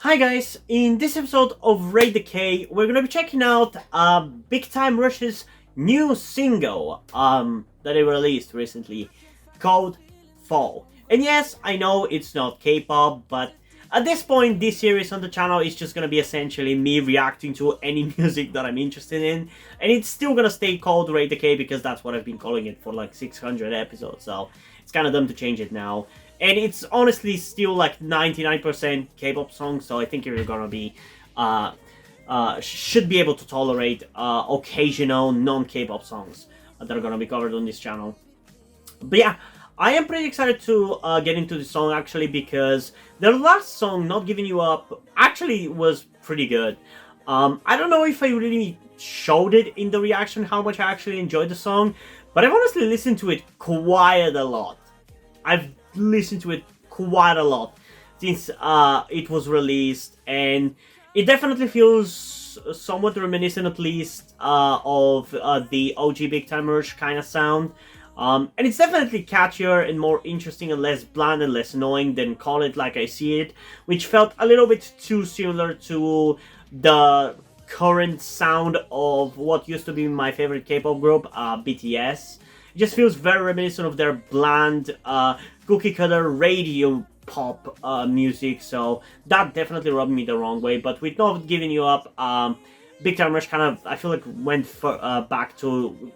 Hi guys, in this episode of Raid the K, we're gonna be checking out Big Time Rush's new single that they released recently called Fall. And yes, I know it's not K-pop, but at this point this series on the channel is just gonna be essentially me reacting to any music that I'm interested in, and it's still gonna stay called Raid the K because that's what I've been calling it for like 600 episodes, so it's kinda dumb to change it now. And it's honestly still like 99% K-pop songs, so I think you're gonna be should be able to tolerate occasional non-K-pop songs that are gonna be covered on this channel. But yeah, I am pretty excited to get into the song actually, because their last song, Not Giving You Up, actually was pretty good. I don't know if I really showed it in the reaction how much I actually enjoyed the song, but I've honestly listened to it quite a lot. I've listened to it quite a lot since it was released, and it definitely feels somewhat reminiscent, at least, of the OG Big Time Rush kind of sound. And it's definitely catchier and more interesting and less bland and less annoying than Call It Like I See It, which felt a little bit too similar to the current sound of what used to be my favorite K-pop group, BTS. It just feels very reminiscent of their bland, cookie cutter radio pop music, so that definitely rubbed me the wrong way. But with Not Giving You Up, Big Time Rush kind of, I feel like, went back to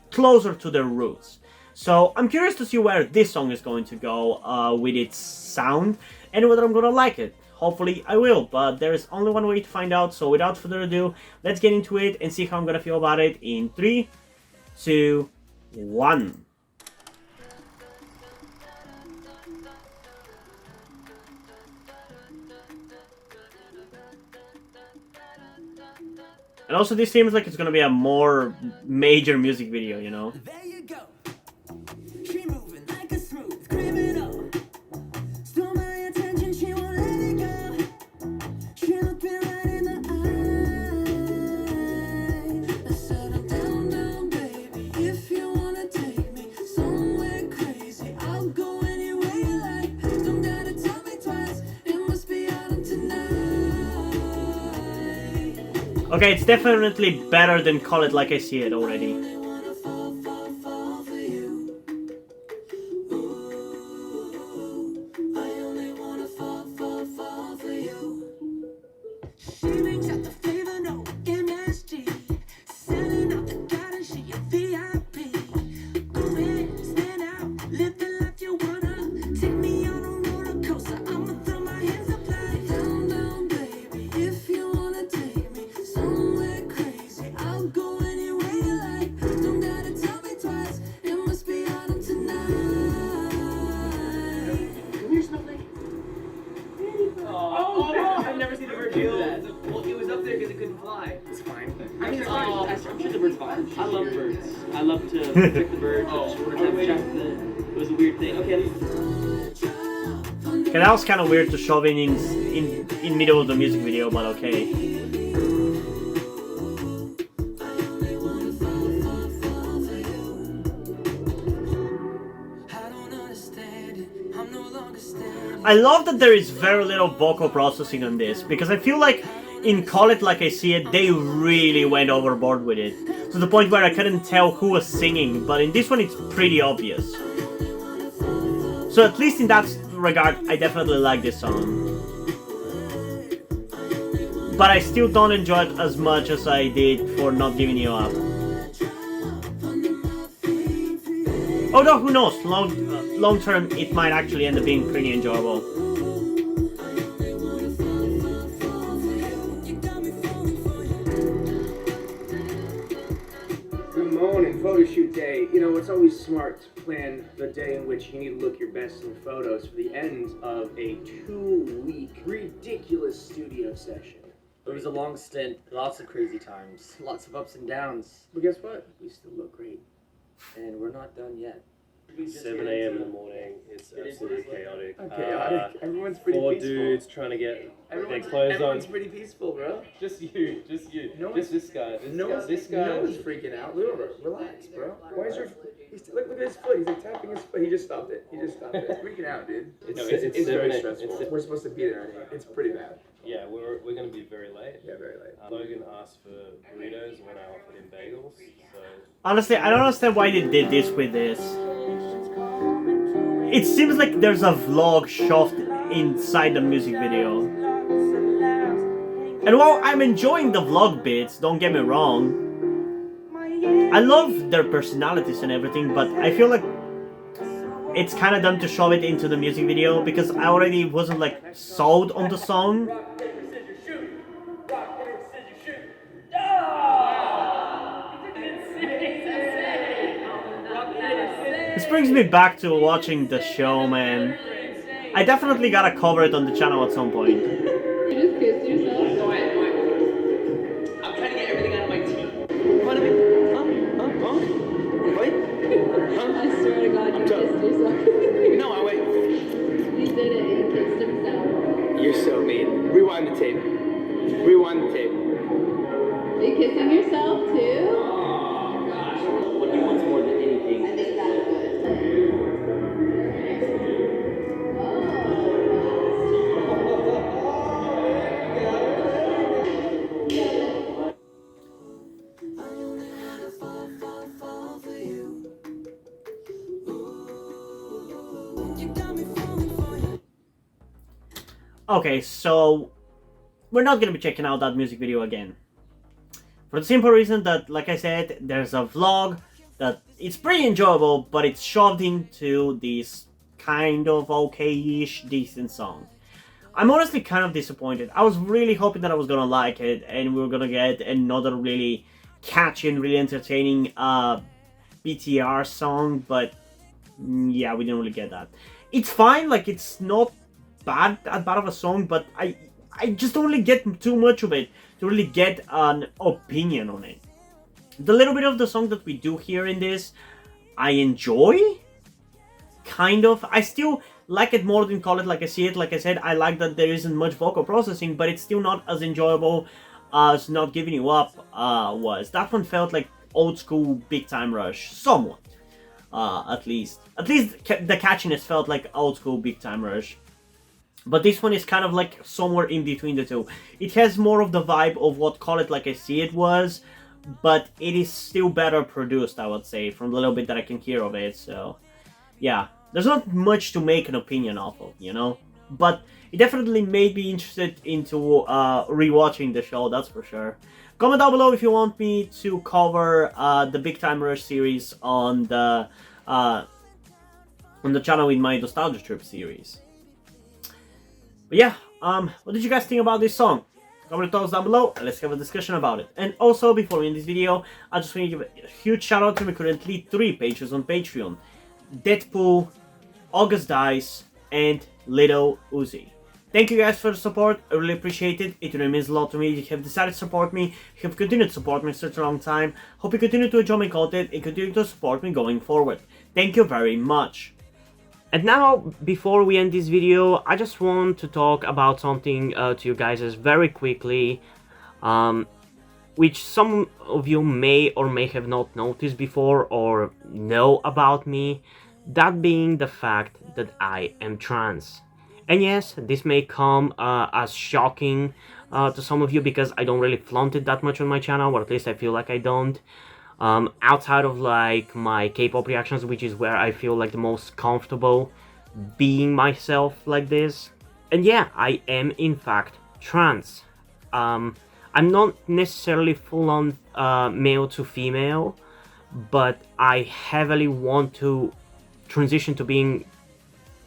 closer to their roots. So I'm curious to see where this song is going to go with its sound and whether I'm gonna like it. Hopefully I will, but there is only one way to find out, so without further ado, let's get into it and see how I'm gonna feel about it in 3, 2, 1. And also this seems like it's gonna be a more major music video, you know? There you go. She moving like a smooth criminal. Stole my attention, she won't let it go. She looked me right in the eye. I said, I'm down, down, baby. If you wanna take me somewhere crazy, I'll go anywhere you like. Don't gotta tell me twice. It must be autumn tonight. Okay, it's definitely better than Call It Like I See It already. I've never seen a bird do that. Well, it was up there because it couldn't fly. It's fine. I'm sure the bird's fine. I love birds. I love to pick the bird. It was a weird thing. Okay. Okay, that was kind of weird to shove in middle of the music video, but okay. I love that there is very little vocal processing on this, because I feel like in Call It Like I See It, they really went overboard with it, to the point where I couldn't tell who was singing, but in this one it's pretty obvious. So at least in that regard, I definitely like this song. But I still don't enjoy it as much as I did for Not Giving You Up. Although, who knows, long term it might actually end up being pretty enjoyable. Good morning, photo shoot day. You know, it's always smart to plan the day in which you need to look your best in photos for the end of a 2-week ridiculous studio session. It was a long stint, lots of crazy times, lots of ups and downs. But guess what? We still look great. And we're not done yet. 7 a.m. in the morning. It's absolutely chaotic. Chaotic. Everyone's pretty Four peaceful. dudes trying to get their clothes on. Everyone's pretty peaceful, bro. Just you. No just this guy. No this guy. one's freaking out. Relax, bro. Why is your... Look at his foot. He's like tapping his foot. He just stopped it. Freaking out, dude. It's very stressful. We're supposed to be there at 8. It's pretty bad. Yeah, we're going to be very late. Yeah, very late. Logan asked for burritos when I offered him bagels, so... Honestly, I don't understand why they did this with this. It seems like there's a vlog shoved inside the music video. And while I'm enjoying the vlog bits, don't get me wrong, I love their personalities and everything, but I feel like it's kind of dumb to shove it into the music video because I already wasn't like sold on the song. Rock, paper, scissors, shoot! Rock, paper, scissors, shoot! This brings me back to watching the show, man. I definitely gotta cover it on the channel at some point. You just kissed yourself? Go ahead. I'm trying to get everything out of my teeth. What do you mean? What? I swear to God, you kissed yourself. No, I wait. You did it, you kissed himself. You're so mean. Rewind the tape. Rewind the tape. Are you kissing yourself too? What he wants more than anything. I think that's good. Okay, so we're not gonna be checking out that music video again. For the simple reason that, like I said, there's a vlog that it's pretty enjoyable, but it's shoved into this kind of okay-ish, decent song. I'm honestly kind of disappointed. I was really hoping that I was gonna like it and we were gonna get another really catchy and really entertaining BTR song, but yeah, we didn't really get that. It's fine, like it's not bad of a song, but I just don't really get too much of it to really get an opinion on it. The little bit of the song that we do hear in this, I enjoy, kind of. I still like it more than Call It Like I See It. Like I said, I like that there isn't much vocal processing, but it's still not as enjoyable as Not Giving You Up was. That one felt like old school Big Time Rush, somewhat, at least. At least the catchiness felt like old school Big Time Rush. But this one is kind of like somewhere in between the two. It has more of the vibe of what Call It Like I See It was, but it is still better produced, I would say, from the little bit that I can hear of it. So, yeah, there's not much to make an opinion off of, you know? But it definitely made me interested into rewatching the show, that's for sure. Comment down below if you want me to cover the Big Time Rush series on the channel in my Nostalgia Trip series. But yeah, what did you guys think about this song? Comment your thoughts down below and let's have a discussion about it. And also, before we end this video, I just want to give a huge shout out to my currently 3 pages on Patreon. Deadpool, August Dice, and Little Uzi. Thank you guys for the support, I really appreciate it. It really means a lot to me. You have decided to support me, you have continued to support me for such a long time. Hope you continue to enjoy my content and continue to support me going forward. Thank you very much. And now, before we end this video, I just want to talk about something to you guys very quickly, which some of you may or may have not noticed before or know about me, that being the fact that I am trans. And yes, this may come as shocking to some of you because I don't really flaunt it that much on my channel, or at least I feel like I don't. Outside of like my K-pop reactions, which is where I feel like the most comfortable being myself like this. And yeah, I am in fact trans. I'm not necessarily full-on male to female, but I heavily want to transition to being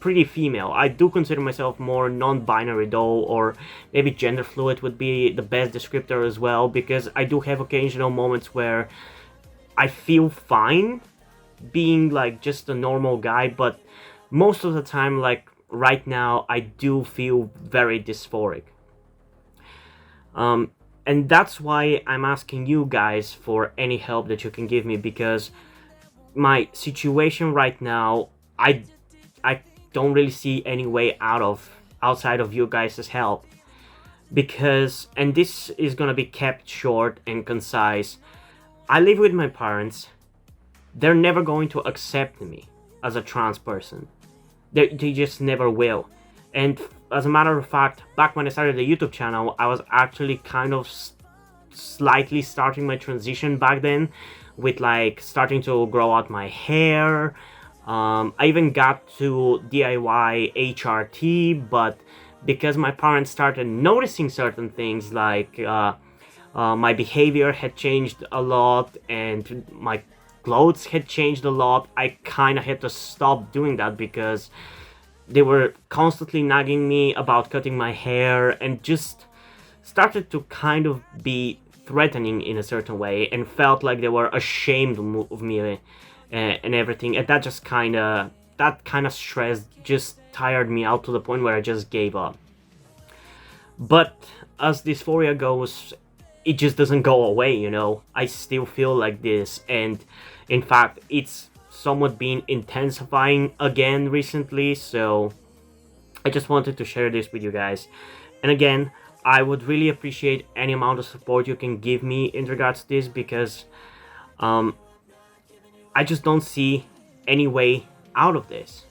pretty female. I do consider myself more non-binary though, or maybe gender fluid would be the best descriptor as well, because I do have occasional moments where I feel fine being like just a normal guy, but most of the time, like right now, I do feel very dysphoric. And that's why I'm asking you guys for any help that you can give me, because my situation right now, I don't really see any way outside of you guys' help. Because, and this is gonna be kept short and concise, I live with my parents, they're never going to accept me as a trans person. They just never will. And as a matter of fact, back when I started the YouTube channel, I was actually kind of slightly starting my transition back then, with like starting to grow out my hair. I even got to DIY HRT, but because my parents started noticing certain things, like my behavior had changed a lot and my clothes had changed a lot, I kind of had to stop doing that, because they were constantly nagging me about cutting my hair and just started to kind of be threatening in a certain way, and felt like they were ashamed of me and everything. And that just kind of stress just tired me out to the point where I just gave up. But as dysphoria goes, it just doesn't go away, you know. I still feel like this, and in fact it's somewhat been intensifying again recently, so I just wanted to share this with you guys. And again, I would really appreciate any amount of support you can give me in regards to this, because I just don't see any way out of this.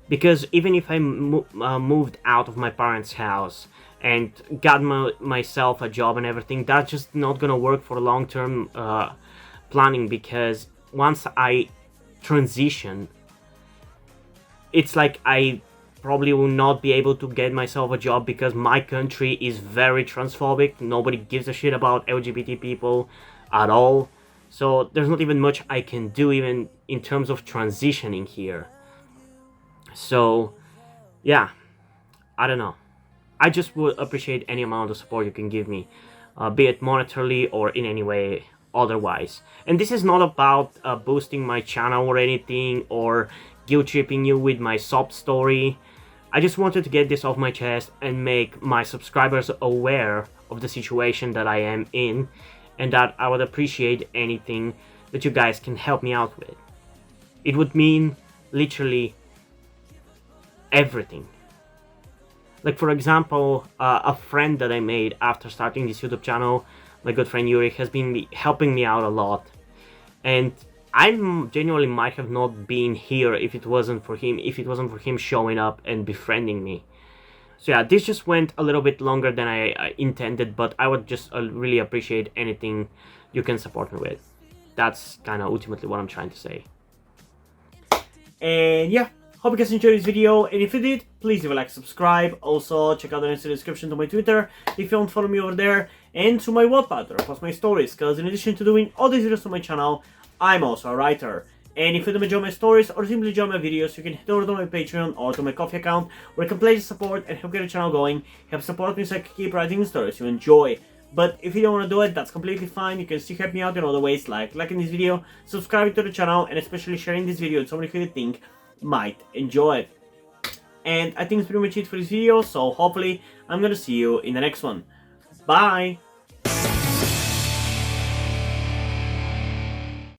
Because even if I moved out of my parents' house and got myself a job and everything, that's just not gonna work for long-term planning, because once I transition, it's like I probably will not be able to get myself a job, because my country is very transphobic. Nobody gives a shit about LGBT people at all. So there's not even much I can do even in terms of transitioning here. So yeah, I don't know. I just would appreciate any amount of support you can give me, be it monetarily or in any way otherwise. And this is not about boosting my channel or anything, or guilt tripping you with my sob story. I just wanted to get this off my chest and make my subscribers aware of the situation that I am in, and that I would appreciate anything that you guys can help me out with. It would mean literally everything. Like, for example, a friend that I made after starting this YouTube channel, my good friend Yuri, has been helping me out a lot. And I genuinely might have not been here if it wasn't for him showing up and befriending me. So yeah, this just went a little bit longer than I intended, but I would just really appreciate anything you can support me with. That's kind of ultimately what I'm trying to say. And yeah, hope you guys enjoyed this video, and if you did, please leave a like, subscribe. Also, check out the links in the description to my Twitter if you want to follow me over there, and to my Wattpad, where I post my stories, because in addition to doing all these videos on my channel, I'm also a writer. And if you don't enjoy my stories or simply enjoy my videos, you can head over to my Patreon or to my Coffee account, where you can pledge support and help get the channel going, help support me so I can keep writing stories you enjoy. But if you don't want to do it, that's completely fine. You can still help me out in other ways, like liking this video, subscribing to the channel, and especially sharing this video with somebody who you think might enjoy it. And I think that's pretty much it for this video, so hopefully I'm gonna see you in the next one. Bye!